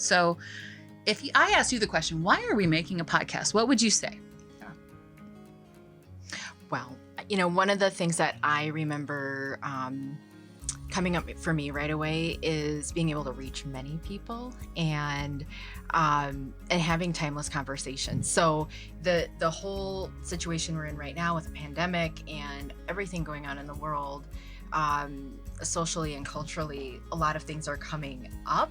So if I asked you the question, why are we making a podcast? What would you say? Well, one of the things that I remember coming up for me right away is being able to reach many people and having timeless conversations. So the whole situation we're in right now with the pandemic and everything going on in the world, socially and culturally, a lot of things are coming up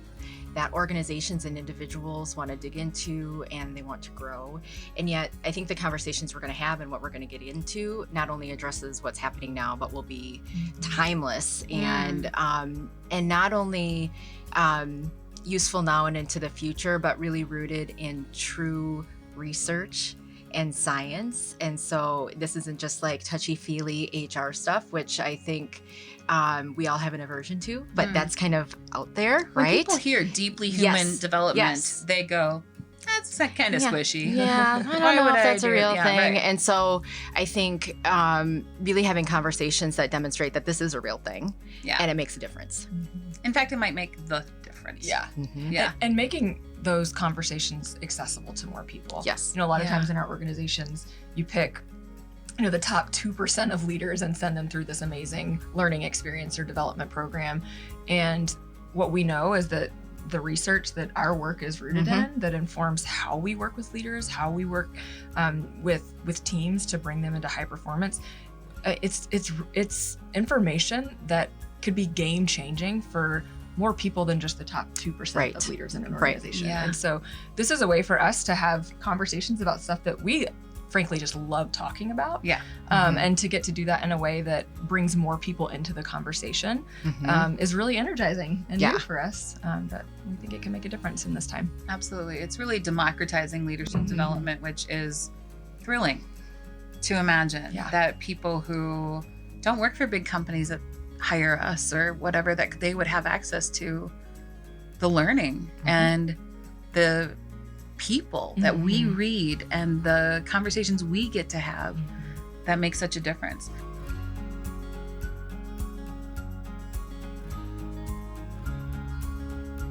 that organizations and individuals want to dig into and they want to grow. And yet I think the conversations we're going to have and what we're going to get into not only addresses what's happening now, but will be timeless and not only useful now and into the future, but really rooted in true research and science. And so this isn't just like touchy-feely HR stuff, which I think we all have an aversion to, but that's kind of out there, When right? people hear deeply human development, they go, that's kind of squishy. Yeah, I don't Why know would if I that's a do it? real Yeah, thing. right. And so I think really having conversations that demonstrate that this is a real thing and it makes a difference. In fact, it might make the difference. Yeah. Yeah. And making those conversations accessible to more people. Yes. A lot of times in our organizations, you pick the top 2% of leaders and send them through this amazing learning experience or development program. And what we know is that the research that our work is rooted in, that informs how we work with leaders, how we work with teams to bring them into high performance. It's information that could be game changing for more people than just the top 2% of leaders in an organization. Yeah. And so this is a way for us to have conversations about stuff that we frankly just love talking about. Yeah. And to get to do that in a way that brings more people into the conversation is really energizing and new for us. But we think it can make a difference in this time. Absolutely. It's really democratizing leadership development, which is thrilling to imagine that people who don't work for big companies that hire us or whatever, that they would have access to the learning and the people that we read and the conversations we get to have that make such a difference.